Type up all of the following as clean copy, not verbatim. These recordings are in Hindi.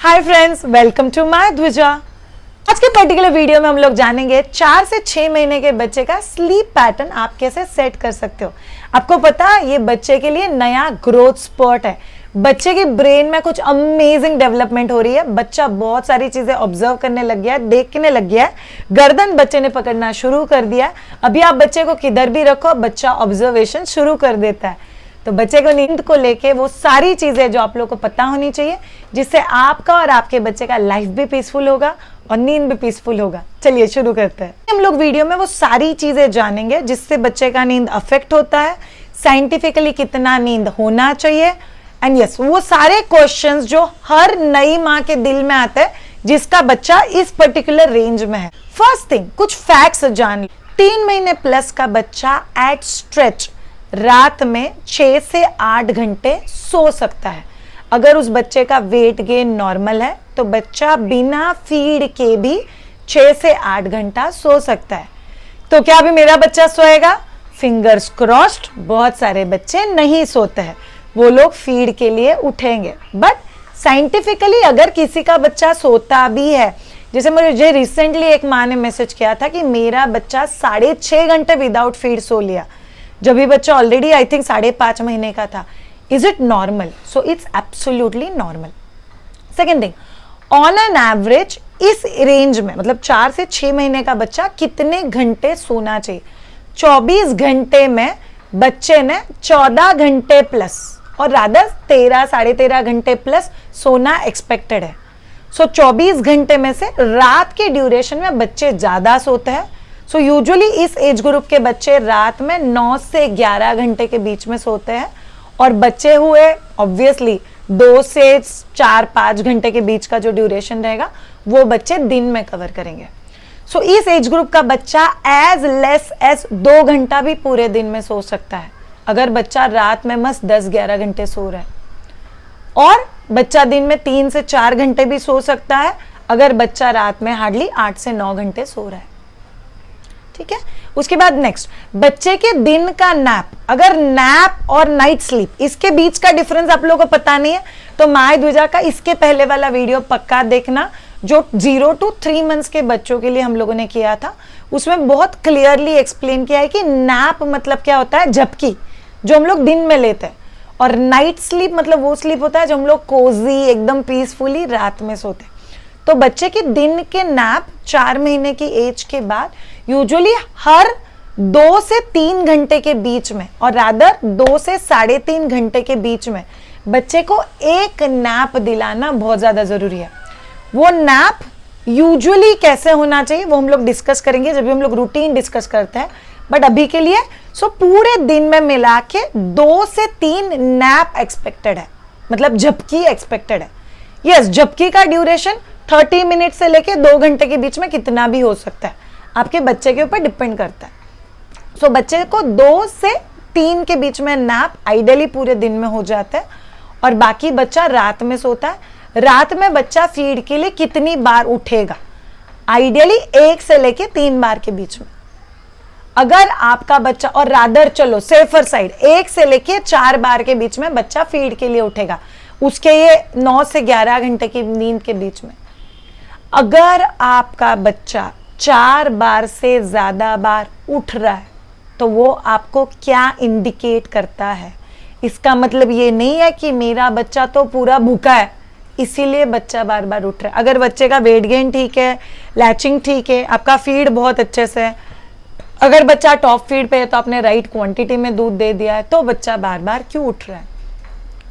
Hi friends, welcome to my Dvija. आज के पर्टिकुलर वीडियो में हम लोग जानेंगे 4 से 6 महीने के बच्चे का स्लीप पैटर्न आप कैसे सेट कर सकते हो। आपको पता है ये बच्चे के लिए नया ग्रोथ स्पॉट है। बच्चे की ब्रेन में कुछ अमेजिंग डेवलपमेंट हो रही है। बच्चा बहुत सारी चीजें ऑब्जर्व करने लग गया है, देखने लग गया है। गर्दन बच्चे ने पकड़ना शुरू कर दिया है। अभी आप बच्चे को किधर भी रखो, बच्चा ऑब्जर्वेशन शुरू कर देता है। तो बच्चे को नींद को लेके वो सारी चीजें जो आप लोगों को पता होनी चाहिए, जिससे आपका और आपके बच्चे का लाइफ भी पीसफुल होगा और नींद भी पीसफुल होगा। चलिए शुरू करते हैं। हम लोग वीडियो में वो सारी चीजें जानेंगे जिससे बच्चे का नींद अफेक्ट होता है, साइंटिफिकली कितना नींद होना चाहिए, एंड यस वो सारे क्वेश्चंस जो हर नई माँ के दिल में आते हैं जिसका बच्चा इस पर्टिकुलर रेंज में है। फर्स्ट थिंग, कुछ फैक्ट्स जान। 3 महीने प्लस का बच्चा एट स्ट्रेच रात में 6 से 8 घंटे सो सकता है। अगर उस बच्चे का वेट गेन नॉर्मल है तो बच्चा बिना फीड के भी 6 से 8 घंटा सो सकता है। तो क्या अभी मेरा बच्चा सोएगा? Fingers crossed. बहुत सारे बच्चे नहीं सोते हैं, वो लोग फीड के लिए उठेंगे। बट साइंटिफिकली अगर किसी का बच्चा सोता भी है, जैसे मुझे रिसेंटली एक माँ ने मैसेज किया था कि मेरा बच्चा 6.5 घंटे विदाउट फीड सो लिया, जब भी बच्चा ऑलरेडी आई थिंक 5.5 महीने का था। Is it normal? So it's absolutely normal. Second thing, on an average इस रेंज में मतलब 4 से 6 महीने का बच्चा कितने घंटे सोना चाहिए? 24 घंटे में बच्चे ने 14 घंटे प्लस और रादर 13 साढ़े 13 घंटे प्लस सोना एक्सपेक्टेड है। सो 24 घंटे में से रात के ड्यूरेशन में बच्चे ज्यादा सोते हैं। सो यूजुअली इस एज ग्रुप के बच्चे रात में 9 से 11 घंटे के बीच में सोते हैं, और बच्चे हुए ऑब्वियसली 2 से 4-5 घंटे के बीच का जो ड्यूरेशन रहेगा वो बच्चे दिन में कवर करेंगे। सो इस एज ग्रुप का बच्चा एज लेस एज 2 घंटा भी पूरे दिन में सो सकता है, अगर बच्चा रात में मस्त 10-11 घंटे सो रहा है। और बच्चा दिन में 3 से 4 घंटे भी सो सकता है, अगर बच्चा रात में हार्डली 8 से 9 घंटे सो रहा है। ठीक है। उसके बाद नेक्स्ट, बच्चे के दिन का नैप। अगर नैप और नाइट स्लीप इसके बीच का डिफरेंस आप लोगों को पता नहीं है तो माय ध्वजा का इसके पहले वाला वीडियो पक्का देखना, जो 0 to 3 मंथ्स के बच्चों के लिए हम लोगों ने किया था। उसमें बहुत क्लियरली एक्सप्लेन किया है कि नैप मतलब क्या होता है, झपकी जो हम लोग दिन में लेते हैं, और नाइट स्लीप मतलब वो स्लीप होता है जो हम लोग कोजी एकदम पीसफुली रात में सोते हैं। तो बच्चे के दिन के नैप 4 महीने की एज के बाद यूजुअली हर 2 से 3 घंटे के बीच में, और रादर 2 से 3.5 घंटे के बीच में बच्चे को एक नैप दिलाना बहुत ज्यादा जरूरी है। वो नैप यूजुअली कैसे होना चाहिए वो हम लोग डिस्कस करेंगे जब भी हम लोग रूटीन डिस्कस करते हैं। बट अभी के लिए पूरे दिन में मिला के 2 से 3 नैप एक्सपेक्टेड है, मतलब झपकी एक्सपेक्टेड है। यस, झपकी का ड्यूरेशन 30 मिनट से लेके 2 घंटे के बीच में कितना भी हो सकता है, आपके बच्चे के ऊपर डिपेंड करता है। सो बच्चे को 2 से 3 के बीच में नैप आइडियली पूरे दिन में हो जाता है, और बाकी बच्चा रात में सोता है। रात में बच्चा फीड के लिए कितनी बार उठेगा? आइडियली 1 से लेके 3 बार के बीच में। अगर आपका बच्चा, और रादर चलो सेफर साइड, 1 से लेके 4 बार के बीच में बच्चा फीड के लिए उठेगा, उसके ये 9 से 11 घंटे की नींद के बीच में। अगर आपका बच्चा 4 बार से ज्यादा बार उठ रहा है तो वो आपको क्या इंडिकेट करता है? इसका मतलब ये नहीं है कि मेरा बच्चा तो पूरा भूखा है इसीलिए बच्चा बार बार उठ रहा है। अगर बच्चे का वेट गेन ठीक है, लैचिंग ठीक है, आपका फीड बहुत अच्छे से है, अगर बच्चा टॉप फीड पे है तो आपने राइट क्वांटिटी में दूध दे दिया है, तो बच्चा बार बार क्यों उठ रहा है?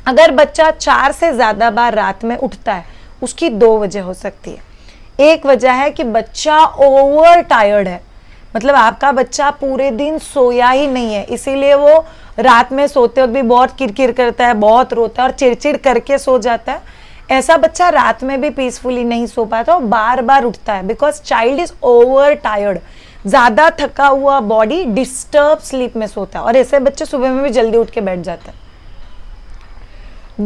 अगर बच्चा 4 से ज्यादा बार रात में उठता है, उसकी 2 वजह हो सकती है। एक वजह है कि बच्चा ओवर टायर्ड है, मतलब आपका बच्चा पूरे दिन सोया ही नहीं है, इसीलिए वो रात में सोते वक्त भी बहुत किरकिर करता है, बहुत रोता है और चिड़चिड़ करके सो जाता है। ऐसा बच्चा रात में भी पीसफुली नहीं सो पाता और बार बार उठता है, because child is over tired. ज्यादा थका हुआ बॉडी डिस्टर्ब स्लीप में सोता है, और ऐसे बच्चे सुबह में भी जल्दी उठ के बैठ जाते हैं।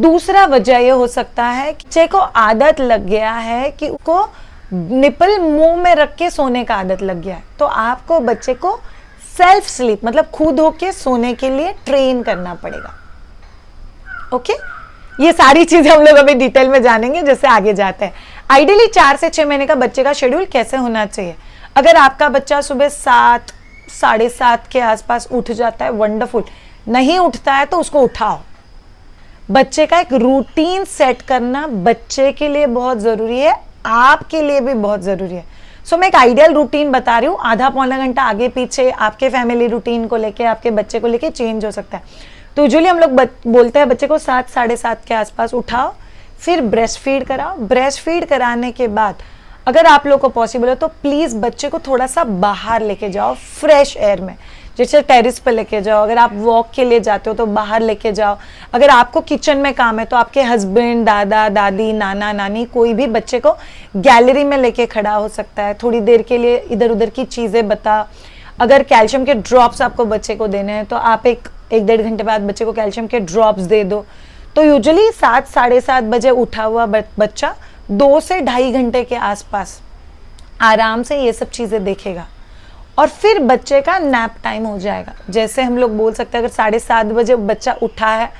दूसरा वजह यह हो सकता है कि बच्चे को आदत लग गया है कि उसको निपल मुंह में रख के सोने का आदत लग गया है, तो आपको बच्चे को सेल्फ स्लीप मतलब खुद होके सोने के लिए ट्रेन करना पड़ेगा। ओके, ये सारी चीजें हम लोग अभी डिटेल में जानेंगे जैसे आगे जाते हैं। आइडियली 4 से 6 महीने का बच्चे का शेड्यूल कैसे होना चाहिए। अगर आपका बच्चा सुबह 7 साढ़े 7 के आसपास उठ जाता है, वंडरफुल। नहीं उठता है तो उसको उठाओ। बच्चे का एक रूटीन सेट करना बच्चे के लिए बहुत जरूरी है, आपके लिए भी बहुत जरूरी है। सो मैं एक आइडियल रूटीन बता रही हूँ, आधा पौना घंटा आगे पीछे आपके फैमिली रूटीन को लेके, आपके बच्चे को लेके चेंज हो सकता है। तो यूजुअली हम लोग बोलते हैं बच्चे को 7 साढ़े 7 के आसपास उठाओ, फिर ब्रेस्ट फीड कराओ। ब्रेस्ट फीड कराने के बाद अगर आप लोग को पॉसिबल हो तो प्लीज बच्चे को थोड़ा सा बाहर लेके जाओ, फ्रेश एयर में, जैसे टेरिस पे लेके जाओ। अगर आप वॉक के लिए जाते हो तो बाहर लेके जाओ। अगर आपको किचन में काम है तो आपके हस्बैंड, दादा दादी, नाना नानी, कोई भी बच्चे को गैलरी में लेके खड़ा हो सकता है, थोड़ी देर के लिए इधर उधर की चीजें बता। अगर कैल्शियम के ड्रॉप्स आपको बच्चे को देने हैं तो आप एक डेढ़ घंटे बाद बच्चे को कैल्शियम के ड्रॉप्स दे दो। तो यूजुअली 7 साढ़े 7 बजे उठा हुआ बच्चा 2 से ढाई घंटे के आसपास आराम से ये सब चीजें देखेगा और फिर बच्चे का नैप टाइम हो जाएगा। जैसे हम लोग बोल सकते हैं अगर 7:30 बजे बच्चा उठा है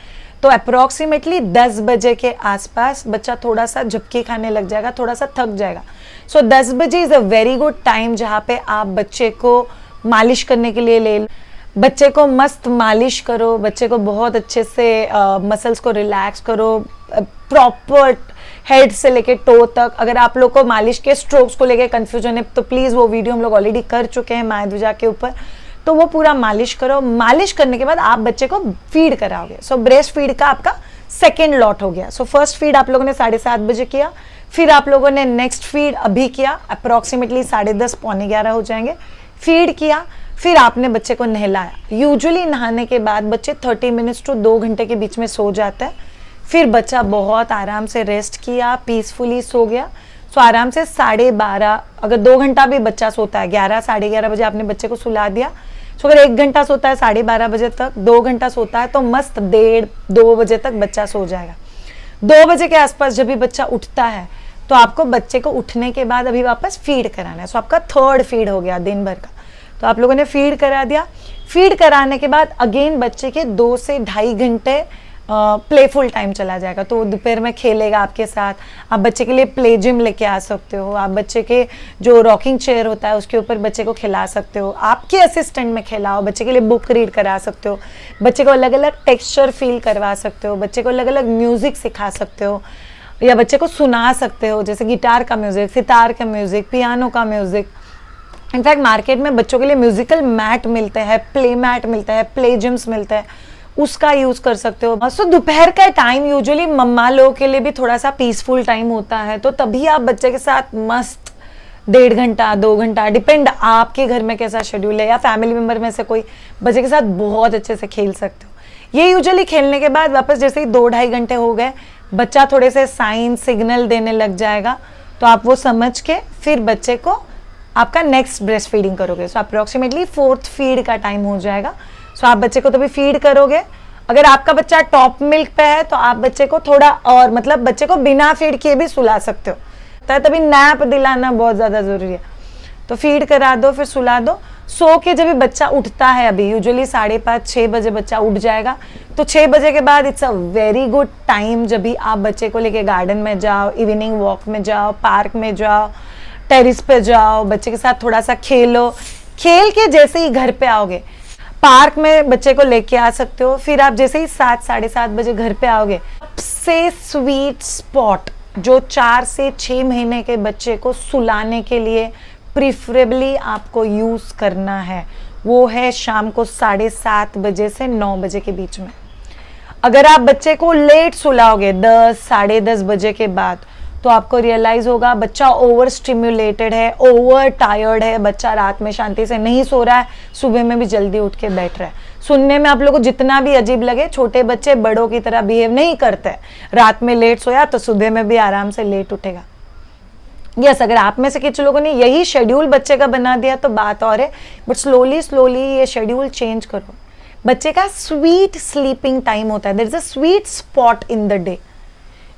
तो अप्रोक्सीमेटली 10 बजे के आसपास बच्चा थोड़ा सा झपकी खाने लग जाएगा, थोड़ा सा थक जाएगा। सो 10 बजे is a very good time जहाँ पे आप बच्चे को मालिश करने के लिए ले लो। बच्चे को मस्त मालिश करो, बच्चे को बहुत अच्छे से मसल्स को रिलैक्स करो, प्रॉपर हेड से लेके टो तक। अगर आप लोग को मालिश के स्ट्रोक्स को लेके कंफ्यूजन है तो प्लीज वो वीडियो हम लोग ऑलरेडी कर चुके हैं माय ध्वजा के ऊपर, तो वो पूरा मालिश करो। मालिश करने के बाद आप बच्चे को फीड कराओगे। सो ब्रेस्ट फीड का आपका सेकेंड लॉट हो गया। सो फर्स्ट फीड आप लोगों ने 7:30 बजे किया, फिर आप लोगों ने नेक्स्ट फीड अभी किया, अप्रोक्सीमेटली 10:30 पौने 11 हो जाएंगे, फीड किया, फिर आपने बच्चे को नहलाया। यूजुअली नहाने के बाद बच्चे 30 मिनट्स टू 2 घंटे के बीच में सो जाता है। फिर बच्चा बहुत आराम से रेस्ट किया, पीसफुली सो गया। सो आराम से 12:30, अगर 2 घंटा भी बच्चा सोता है, 11 साढ़े 11 बजे आपने बच्चे को सुला दिया। सो अगर 1 घंटा सोता है 12:30 बजे तक, 2 घंटा सोता है तो मस्त 1:30-2 बजे तक बच्चा सो जाएगा। 2 बजे के आसपास जब भी बच्चा उठता है तो आपको बच्चे को उठने के बाद अभी वापस फीड कराना है। सो आपका थर्ड फीड हो गया दिन भर का। तो आप लोगों ने फीड करा दिया। फीड कराने के बाद अगेन बच्चे के 2 से ढाई घंटे प्लेफुल टाइम चला जाएगा। तो दोपहर में खेलेगा आपके साथ। आप बच्चे के लिए प्ले जिम लेके आ सकते हो। आप बच्चे के जो रॉकिंग चेयर होता है उसके ऊपर बच्चे को खिला सकते हो। आपके असिस्टेंट में खिलाओ। बच्चे के लिए बुक रीड करा सकते हो। बच्चे को अलग अलग टेक्सचर फील करवा सकते हो। बच्चे को अलग अलग म्यूजिक सिखा सकते हो या बच्चे को सुना सकते हो, जैसे गिटार का म्यूजिक, सितार का म्यूजिक, पियानो का म्यूजिक। इनफैक्ट मार्केट में बच्चों के लिए म्यूजिकल मैट मिलते हैं, प्ले मैट मिलते हैं, प्ले जिम्स मिलते हैं, उसका यूज कर सकते हो। सो दोपहर का टाइम यूजुअली मम्मा लोगों के लिए भी थोड़ा सा पीसफुल टाइम होता है, तो तभी आप बच्चे के साथ मस्त 1.5 घंटा 2 घंटा, डिपेंड आपके घर में कैसा शेड्यूल है, या फैमिली मेंबर में से कोई बच्चे के साथ बहुत अच्छे से खेल सकते हो। ये यूजुअली खेलने के बाद वापस जैसे ही 2-2.5 घंटे हो गए, बच्चा थोड़े से साइन सिग्नल देने लग जाएगा, तो आप वो समझ के फिर बच्चे को आपका नेक्स्ट ब्रेस्ट फीडिंग करोगे। सो अप्रोक्सीमेटली 4th फीड का टाइम हो जाएगा। सो आप बच्चे को तभी फीड करोगे। अगर आपका बच्चा टॉप मिल्क पे है तो आप बच्चे को थोड़ा और, मतलब बच्चे को बिना फीड किए भी सुला सकते हो, तो तभी नैप दिलाना बहुत ज्यादा जरूरी है। तो फीड करा दो, फिर सुला दो। सो के जब भी बच्चा उठता है, अभी यूजुअली 5:30-6 बजे बच्चा उठ जाएगा, तो 6 बजे के बाद it's a very good time जब भी आप बच्चे को लेके गार्डन में जाओ, इवनिंग वॉक में जाओ, पार्क में जाओ, टेरिस पे जाओ, बच्चे के साथ थोड़ा सा खेलो। खेल के जैसे ही घर पे आओगे, पार्क में बच्चे को लेके आ सकते हो। फिर आप जैसे ही 7 साढ़े 7 बजे घर पे आओगे, सबसे स्वीट स्पॉट जो 4 से 6 महीने के बच्चे को सुलाने के लिए प्रिफरेबली आपको यूज करना है, वो है शाम को 7:30 बजे से 9 बजे के बीच में। अगर आप बच्चे को लेट सुलाओगे 10 साढ़े 10 बजे के बाद, तो आपको रियलाइज होगा बच्चा ओवर स्टिम्युलेटेड है, ओवर टायर्ड है, बच्चा रात में शांति से नहीं सो रहा है, सुबह में भी जल्दी उठ के बैठ रहा है। सुनने में आप लोगों को जितना भी अजीब लगे, छोटे बच्चे बड़ों की तरह बिहेव नहीं करते। रात में लेट सोया तो सुबह में भी आराम से लेट उठेगा। यस, अगर आप में से कुछ लोगों ने यही शेड्यूल बच्चे का बना दिया तो बात और है, बट स्लोली स्लोली ये शेड्यूल चेंज करो। बच्चे का स्वीट स्लीपिंग टाइम होता है, there is a sweet spot in the day,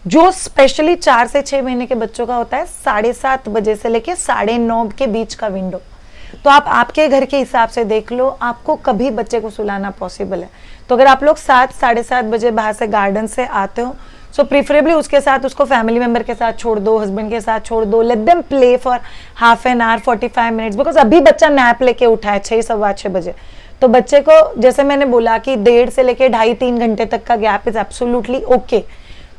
जो स्पेशली 4 से 6 महीने के बच्चों का होता है 7:30 बजे से लेके 9:30 के बीच का विंडो। तो आप आपके घर के हिसाब से देख लो, आपको कभी बच्चे को सुलाना पॉसिबल है। तो अगर आप लोग 7 साढ़े 7 बजे बाहर से गार्डन से आते हो, सो प्रीफरेबली उसके साथ, उसको फैमिली मेंबर के साथ छोड़ दो, हस्बैंड के साथ छोड़ दो, let them play for half an hour 45 minutes, because अभी बच्चा नैप लेके उठा है 6 सवा 6 बजे, तो बच्चे को जैसे मैंने बोला कि 1.5 से लेके 2.5-3 घंटे तक का गैप इज एब्सोल्युटली ओके।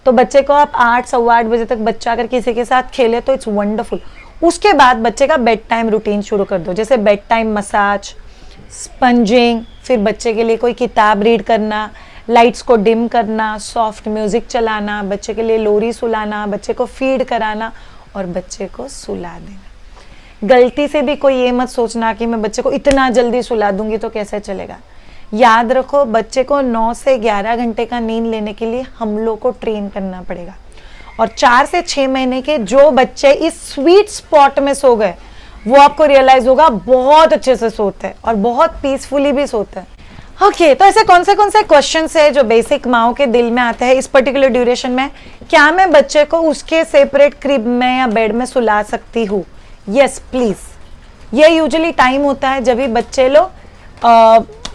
तो बच्चे को आप 8 सवा 8 बजे तक बच्चा अगर किसी के साथ खेले तो इट्स वंडरफुल। उसके बाद बच्चे का बेड टाइम रूटीन शुरू कर दो, जैसे बेड टाइम मसाज, स्पंजिंग, फिर बच्चे के लिए कोई किताब रीड करना, लाइट्स को डिम करना, सॉफ्ट म्यूजिक चलाना, बच्चे के लिए लोरी सुलाना, बच्चे को फीड कराना और बच्चे को सुला देना। गलती से भी कोई ये मत सोचना कि मैं बच्चे को इतना जल्दी सुला दूंगी तो कैसे चलेगा। याद रखो, बच्चे को 9 से 11 घंटे का नींद लेने के लिए हम लोग को ट्रेन करना पड़ेगा। और 4 से 6 महीने के जो बच्चे इस स्वीट स्पॉट में सो गए, वो आपको रियलाइज होगा बहुत अच्छे से सोते हैं और बहुत पीसफुली भी सोते हैं। ओके, तो ऐसे कौन से क्वेश्चंस है जो बेसिक माओ के दिल में आते हैं इस पर्टिकुलर ड्यूरेशन में? क्या मैं बच्चे को उसके सेपरेट क्रिब में या बेड में सुला सकती हूँ? Yes please. ये यूजुअली टाइम होता है जब भी बच्चे लोग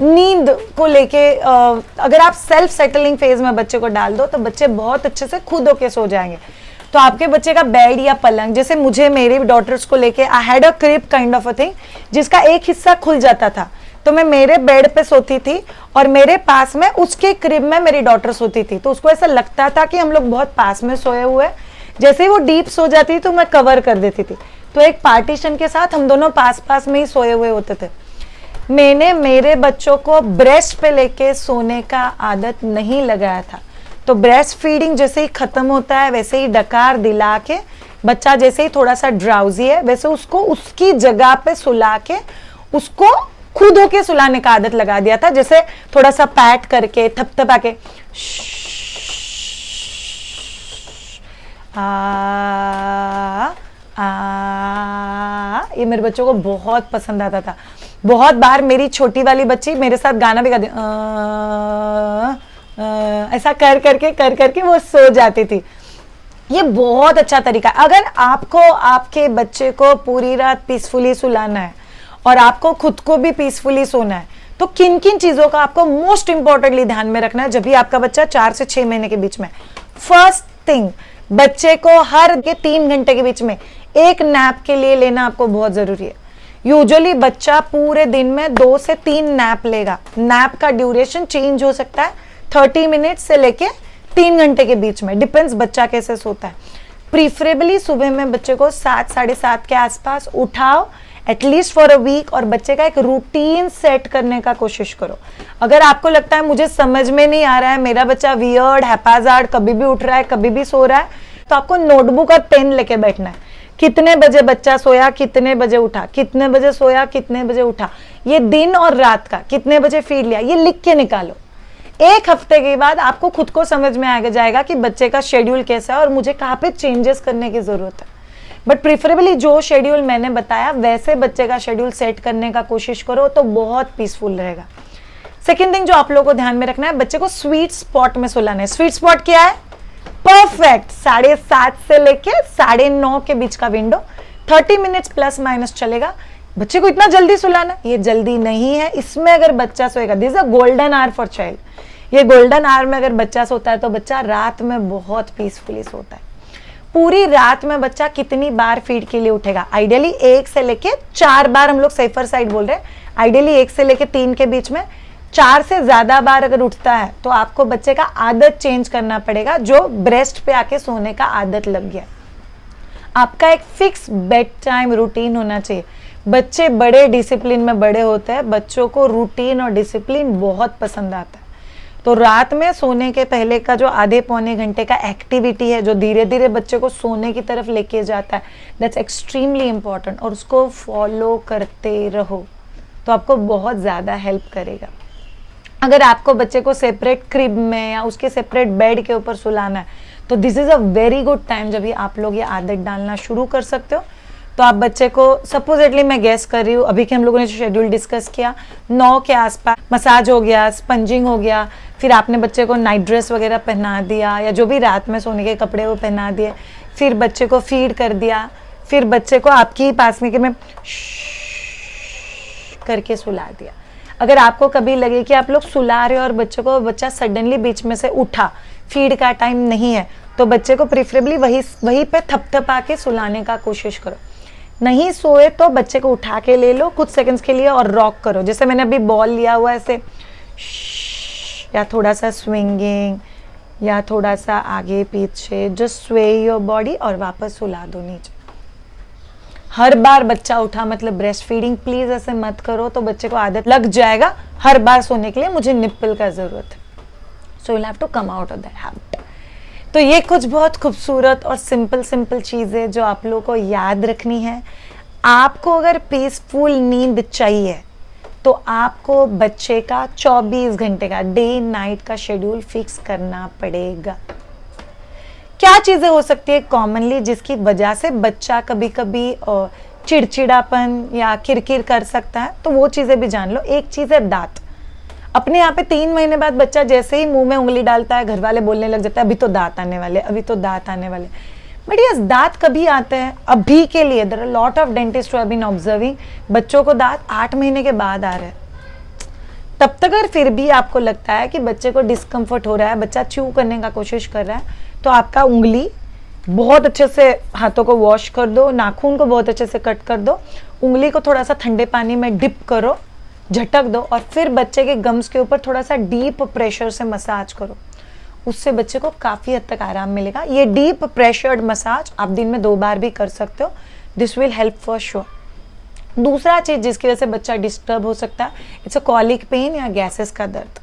नींद को लेके, अगर आप सेल्फ सेटलिंग फेज में बच्चे को डाल दो तो बच्चे बहुत अच्छे से खुद होके सो जाएंगे। तो आपके बच्चे का बेड या पलंग, जैसे मुझे मेरी डॉटर्स को लेके I had a crib kind of a thing, जिसका एक हिस्सा खुल जाता था, तो मैं मेरे बेड पे सोती थी और मेरे पास में उसके क्रिब में मेरी डॉटर सोती थी। तो उसको ऐसा लगता था कि हम लोग बहुत पास में सोए हुए। जैसे ही वो डीप सो जाती तो मैं कवर कर देती थी, तो एक पार्टीशन के साथ हम दोनों पास पास में ही सोए हुए होते थे। मैंने मेरे बच्चों को ब्रेस्ट पे लेके सोने का आदत नहीं लगाया था। तो ब्रेस्ट फीडिंग जैसे ही खत्म होता है वैसे ही डकार दिला के, बच्चा जैसे ही थोड़ा सा ड्राउजी है वैसे उसको उसकी जगह पे सुला के उसको खुद होके सुलाने का आदत लगा दिया था। जैसे थोड़ा सा पैट करके, थपथपा के, ये मेरे बच्चों को बहुत पसंद आता था। बहुत बार मेरी छोटी वाली बच्ची मेरे साथ गाना भी गाती, ऐसा कर करके वो सो जाती थी। ये बहुत अच्छा तरीका है। अगर आपको आपके बच्चे को पूरी रात पीसफुली सुलाना है और आपको खुद को भी पीसफुली सोना है, तो किन किन चीजों का आपको मोस्ट इंपॉर्टेंटली ध्यान में रखना है जब भी आपका बच्चा 4 से 6 महीने के बीच में? फर्स्ट थिंग, बच्चे को हर के 3 घंटे के बीच में एक नैप के लिए लेना आपको बहुत जरूरी है। यूजुअली बच्चा पूरे दिन में 2 से 3 नैप लेगा। नैप का ड्यूरेशन चेंज हो सकता है 30 मिनट से लेके 3 घंटे के बीच में, डिपेंड्स बच्चा कैसे सोता है। प्रीफरेबली सुबह में बच्चे को 7, 7:30 के आसपास उठाओ एटलीस्ट फॉर अ वीक, और बच्चे का एक रूटीन सेट करने का कोशिश करो। अगर आपको लगता है मुझे समझ में नहीं आ रहा है, मेरा बच्चा वियर्ड हैपाजार्ड कभी भी उठ रहा है कभी भी सो रहा है, तो आपको नोटबुक और पेन लेके बैठना है। कितने बजे बच्चा सोया, कितने बजे उठा, कितने बजे सोया, कितने बजे उठा, ये दिन और रात का कितने बजे फीड लिया, ये लिख के निकालो। एक हफ्ते के बाद आपको खुद को समझ में आ जाएगा कि बच्चे का शेड्यूल कैसा है और मुझे कहाँ पे चेंजेस करने की जरूरत है। बट प्रीफरेबली जो शेड्यूल मैंने बताया वैसे बच्चे का शेड्यूल सेट करने का कोशिश करो तो बहुत पीसफुल रहेगा। सेकेंड थिंग जो आप लोगों को ध्यान में रखना है, बच्चे को स्वीट स्पॉट में सुलाना है। स्वीट स्पॉट क्या है? परफेक्ट 7:30 से लेके 9:30 के बीच का विंडो, 30 मिनट्स प्लस माइनस चलेगा। बच्चे को इतना जल्दी सुलाना, ये जल्दी नहीं है। इसमें अगर बच्चा सोएगा, this is a golden hour for child. ये गोल्डन आवर में अगर बच्चा सोता है तो बच्चा रात में बहुत पीसफुली सोता है। पूरी रात में बच्चा कितनी बार फीड के लिए उठेगा? आइडियली 1 से लेके 4 बार, हम लोग सेफर साइड बोल रहे हैं। आइडियली 1 से लेके 3 के बीच में 4 से ज्यादा बार अगर उठता है तो आपको बच्चे का आदत चेंज करना पड़ेगा, जो ब्रेस्ट पे आके सोने का आदत लग गया। आपका एक फिक्स बेड टाइम रूटीन होना चाहिए। बच्चे बड़े डिसिप्लिन में बड़े होते हैं, बच्चों को रूटीन और डिसिप्लिन बहुत पसंद आता है। तो रात में सोने के पहले का जो आधे पौने घंटे का एक्टिविटी है जो धीरे धीरे बच्चे को सोने की तरफ लेके जाता है, दैट्स एक्सट्रीमली इंपॉर्टेंट, और उसको फॉलो करते रहो तो आपको बहुत ज़्यादा हेल्प करेगा। अगर आपको बच्चे को सेपरेट क्रिब में या उसके सेपरेट बेड के ऊपर सुलाना है तो this is a very good time जब ये आप लोग ये आदत डालना शुरू कर सकते हो। तो आप बच्चे को, सपोजेटली मैं गेस कर रही हूँ, अभी के हम लोगों ने जो शेड्यूल डिस्कस किया 9 के आसपास मसाज हो गया, स्पंजिंग हो गया, फिर आपने बच्चे को नाइट ड्रेस वगैरह पहना दिया या जो भी रात में सोने के कपड़े वो पहना दिए, फिर बच्चे को फीड कर दिया, फिर बच्चे को आपकी ही पास में कि मैं करके सुला दिया। अगर आपको कभी लगे कि आप लोग सुला रहे हो और बच्चे को, बच्चा सडनली बीच में से उठा, फीड का टाइम नहीं है, तो बच्चे को प्रिफरेबली वहीं पे थपथपा के सुलाने का कोशिश करो। नहीं सोए तो बच्चे को उठा के ले लो कुछ सेकंड्स के लिए और रॉक करो, जैसे मैंने अभी बॉल लिया हुआ ऐसे, या थोड़ा सा स्विंगिंग, या थोड़ा सा आगे पीछे, जस्ट स्वे योर बॉडी और वापस सुला दो नीचे। हर बार बच्चा उठा मतलब ब्रेस्ट फीडिंग प्लीज ऐसे मत करो, तो बच्चे को आदत लग जाएगा हर बार सोने के लिए मुझे निप्पल का जरूरत है। So you have to come out of that habit. तो ये कुछ बहुत खूबसूरत और सिंपल चीजें जो आप लोगों को याद रखनी है। आपको अगर पीसफुल नींद चाहिए तो आपको बच्चे का 24 घंटे का डे नाइट का शेड्यूल फिक्स करना पड़ेगा। क्या चीजें हो सकती है कॉमनली जिसकी वजह से बच्चा कभी कभी चिड़चिड़ापन या किरकिर कर सकता है, तो वो चीजें भी जान लो। एक चीज है दांत। अपने यहाँ पे 3 महीने बाद बच्चा जैसे ही मुंह में उंगली डालता है घर वाले बोलने लग जाता है अभी तो दांत आने वाले, अभी तो दांत आने वाले। बट यस, दांत कभी आते हैं अभी के लिए। There are lot of dentist who have been observing बच्चों को दांत 8 महीने के बाद आ रहे हैं। तब तक अगर फिर भी आपको लगता है कि बच्चे को डिस्कम्फर्ट हो रहा है, बच्चा च्यू करने का कोशिश कर रहा है, तो आपका उंगली बहुत अच्छे से हाथों को वॉश कर दो, नाखून को बहुत अच्छे से कट कर दो, उंगली को थोड़ा सा ठंडे पानी में डिप करो, झटक दो और फिर बच्चे के गम्स के ऊपर थोड़ा सा डीप प्रेशर से मसाज करो। उससे बच्चे को काफ़ी हद तक आराम मिलेगा। ये डीप प्रेशर्ड मसाज आप दिन में 2 बार भी कर सकते हो। This will help for sure. दूसरा चीज़ जिसकी वजह से बच्चा डिस्टर्ब हो सकता है, इट्स अ कॉलिक पेन या गैसेस का दर्द।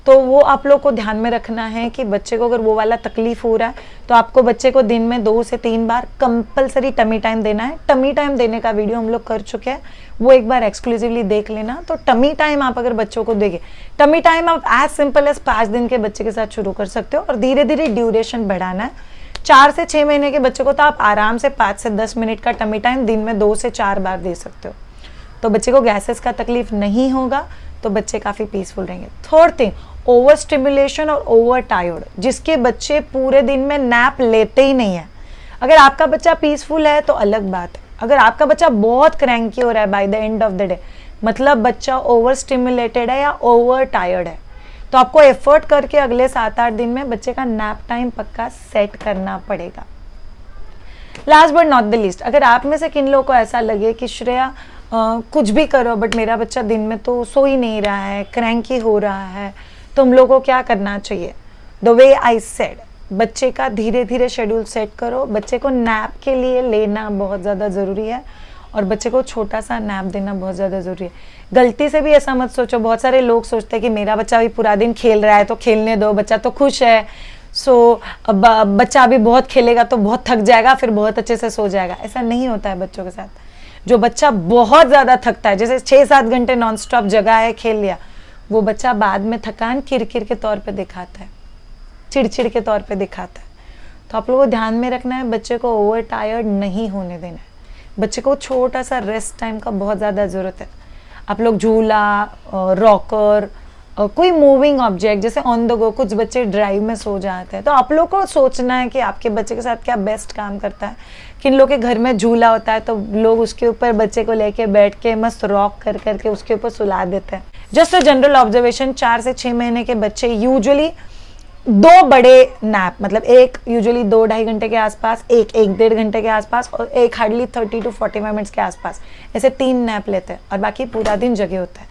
तो वो आप लोग को ध्यान में रखना है कि बच्चे को अगर वो वाला तकलीफ हो रहा है तो आपको बच्चे को दिन में 2 से 3 बार कंपलसरी टमी टाइम देना है। टमी टाइम देने का वीडियो हम लोग कर चुके हैं, वो एक बार एक्सक्लूसिवली देख लेना। तो टमी टाइम आप अगर बच्चों को देंगे, टमी टाइम आप एज सिंपल एज 5 दिन के बच्चे के साथ शुरू कर सकते हो और धीरे धीरे ड्यूरेशन बढ़ाना है। 4 से 6 महीने के बच्चे को तो आप आराम से 5 से 10 मिनट का टमी टाइम दिन में 2 से 4 बार दे सकते हो, तो बच्चे को गैसेस का तकलीफ नहीं होगा, तो बच्चे काफ़ी पीसफुल रहेंगे। थर्ड थिंग, ओवर स्टिमुलेशन और ओवर टायर्ड, जिसके बच्चे पूरे दिन में नैप लेते ही नहीं है। अगर आपका बच्चा पीसफुल है तो अलग बात है, अगर आपका बच्चा बहुत क्रैंकी हो रहा है by the end of the day, मतलब बच्चा ओवर स्टिमुलेटेड है या ओवर टायर्ड है, तो आपको एफर्ट करके अगले 7-8 दिन में बच्चे का नैप टाइम पक्का सेट करना पड़ेगा। Last but not the least, अगर आप में से किन लोगों को ऐसा लगे कि श्रेया कुछ भी करो बट मेरा बच्चा दिन में तो सो ही नहीं रहा है, क्रैंकी हो रहा है, तो हम लोगों को क्या करना चाहिए? द वे आई सेड, बच्चे का धीरे धीरे शेड्यूल सेट करो। बच्चे को नैप के लिए लेना बहुत ज़्यादा ज़रूरी है और बच्चे को छोटा सा नैप देना बहुत ज़्यादा ज़रूरी है। गलती से भी ऐसा मत सोचो, बहुत सारे लोग सोचते हैं कि मेरा बच्चा भी पूरा दिन खेल रहा है तो खेलने दो, बच्चा तो खुश है, सो बच्चा अभी बहुत खेलेगा तो बहुत थक जाएगा फिर बहुत अच्छे से सो जाएगा। ऐसा नहीं होता है बच्चों के साथ। जो बच्चा बहुत ज़्यादा थकता है, जैसे 6-7 घंटे नॉन स्टॉप जगा है, खेल लिया, वो बच्चा बाद में थकान किरकिर के तौर पे दिखाता है, चिड़चिड़ के तौर पे दिखाता है। तो आप लोगों को ध्यान में रखना है, बच्चे को ओवर टायर्ड नहीं होने देना है। बच्चे को छोटा सा रेस्ट टाइम का बहुत ज़्यादा ज़रूरत है। आप लोग झूला, रॉकर, कोई मूविंग ऑब्जेक्ट जैसे ऑन द गो, कुछ बच्चे ड्राइव में सो जाते हैं, तो आप लोग को सोचना है कि आपके बच्चे के साथ क्या बेस्ट काम करता है। किन लोग के घर में झूला होता है तो लोग उसके ऊपर बच्चे को लेके बैठ के मस्त रॉक कर करके उसके ऊपर सुला देते हैं। जस्ट अ जनरल ऑब्जर्वेशन, 4 से 6 महीने के बच्चे यूजुअली 2 बड़े नैप, मतलब एक यूजुअली 2-2.5 घंटे के आसपास, एक 1-1.5 घंटे के आसपास और एक हार्डली 30 to 45 मिनट्स के आसपास, ऐसे 3 नैप लेते हैं और बाकी पूरा दिन जगे होते हैं।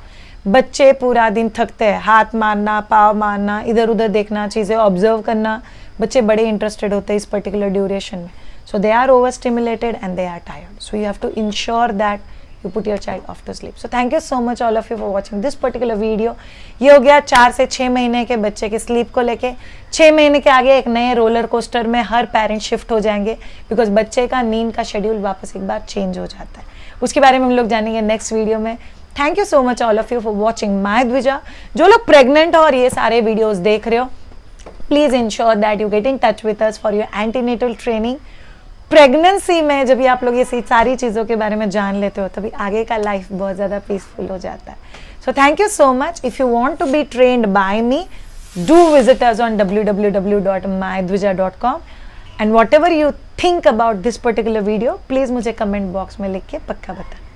बच्चे पूरा दिन थकते हैं, हाथ मारना, पाँव मारना, इधर उधर देखना, चीज़ें ऑब्जर्व करना, बच्चे बड़े इंटरेस्टेड होते हैं इस पर्टिकुलर ड्यूरेशन में। So they are overstimulated and they are tired. So you have to ensure that you put your child off to sleep. So thank you so much all of you for watching this particular video. ये हो गया 4 से 6 महीने के बच्चे के स्लीप को लेके। 6 महीने के आगे एक नए रोलर कोस्टर में हर पेरेंट शिफ्ट हो जाएंगे, बिकॉज बच्चे का नींद का शेड्यूल वापस एक बार चेंज हो जाता है। उसके बारे में हम लोग जानेंगे नेक्स्ट वीडियो में। Thank you so much all of you for watching my द्विजा। जो लोग प्रेग्नेंट हो और ये सारे वीडियोज देख रहे हो, please ensure that you get in touch with us for your antenatal training. Pregnancy में जब भी आप लोग ये सारी चीज़ों के बारे में जान लेते हो, तभी आगे का लाइफ बहुत ज़्यादा पीसफुल हो जाता है। So thank you so much. If you want to be trained by me, do visit us on www.mydvija.com and whatever you think about this particular video, please मुझे कमेंट बॉक्स में लिख के पक्का बताएं।